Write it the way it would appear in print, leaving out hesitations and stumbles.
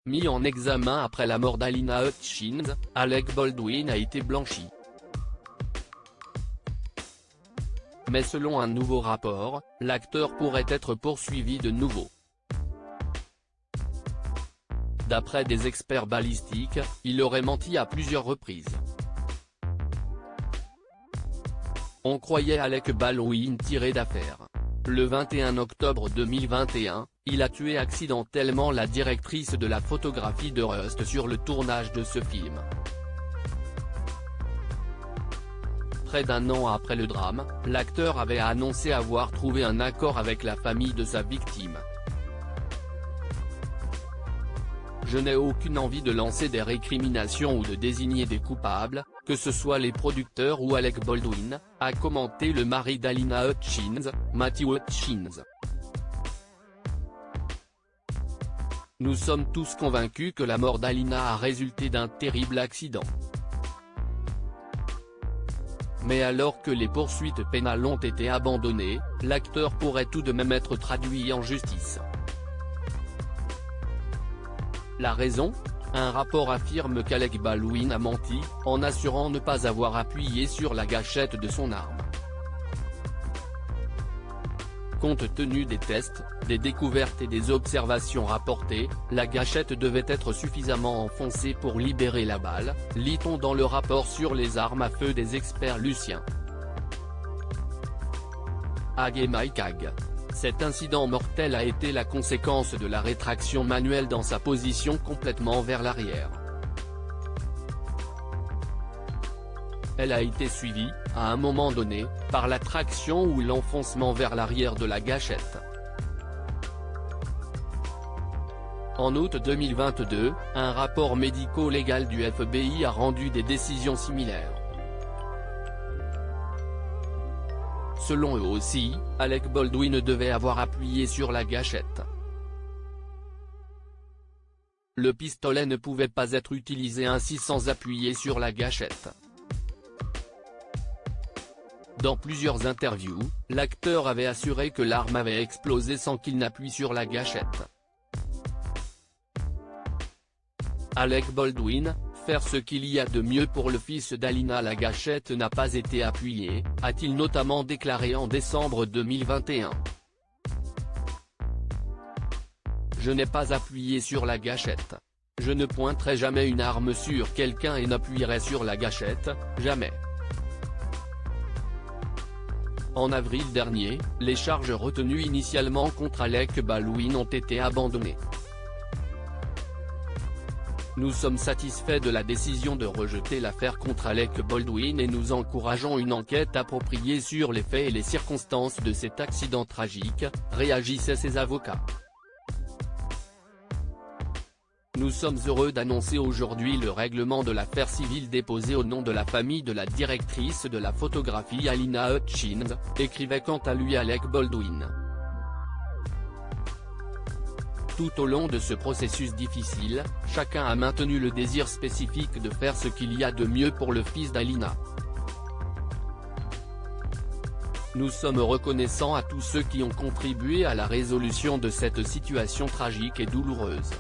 Mis en examen après la mort d'Alina Hutchins, Alec Baldwin a été blanchi. Mais selon un nouveau rapport, l'acteur pourrait être poursuivi de nouveau. D'après des experts balistiques, il aurait menti à plusieurs reprises. On croyait Alec Baldwin tiré d'affaire. Le 21 octobre 2021, il a tué accidentellement la directrice de la photographie de Rust sur le tournage de ce film. Près d'un an après le drame, l'acteur avait annoncé avoir trouvé un accord avec la famille de sa victime. Je n'ai aucune envie de lancer des récriminations ou de désigner des coupables, que ce soit les producteurs ou Alec Baldwin, a commenté le mari d'Alina Hutchins, Matthew Hutchins. Nous sommes tous convaincus que la mort d'Alina a résulté d'un terrible accident. Mais alors que les poursuites pénales ont été abandonnées, l'acteur pourrait tout de même être traduit en justice. La raison ? Un rapport affirme qu'Alec Baldwin a menti, en assurant ne pas avoir appuyé sur la gâchette de son arme. Compte tenu des tests, des découvertes et des observations rapportées, la gâchette devait être suffisamment enfoncée pour libérer la balle, lit-on dans le rapport sur les armes à feu des experts luciens. Ag et Mike Ag. Cet incident mortel a été la conséquence de la rétraction manuelle dans sa position complètement vers l'arrière. Elle a été suivie, à un moment donné, par la traction ou l'enfoncement vers l'arrière de la gâchette. En août 2022, un rapport médico-légal du FBI a rendu des décisions similaires. Selon eux aussi, Alec Baldwin devait avoir appuyé sur la gâchette. Le pistolet ne pouvait pas être utilisé ainsi sans appuyer sur la gâchette. Dans plusieurs interviews, l'acteur avait assuré que l'arme avait explosé sans qu'il n'appuie sur la gâchette. Alec Baldwin, faire ce qu'il y a de mieux pour le fils d'Alina, la gâchette n'a pas été appuyée, a-t-il notamment déclaré en décembre 2021. Je n'ai pas appuyé sur la gâchette. Je ne pointerai jamais une arme sur quelqu'un et n'appuierai sur la gâchette, jamais. En avril dernier, les charges retenues initialement contre Alec Baldwin ont été abandonnées. Nous sommes satisfaits de la décision de rejeter l'affaire contre Alec Baldwin et nous encourageons une enquête appropriée sur les faits et les circonstances de cet accident tragique, réagissaient ses avocats. Nous sommes heureux d'annoncer aujourd'hui le règlement de l'affaire civile déposée au nom de la famille de la directrice de la photographie Alina Hutchins, écrivait quant à lui Alec Baldwin. Tout au long de ce processus difficile, chacun a maintenu le désir spécifique de faire ce qu'il y a de mieux pour le fils d'Alina. Nous sommes reconnaissants à tous ceux qui ont contribué à la résolution de cette situation tragique et douloureuse.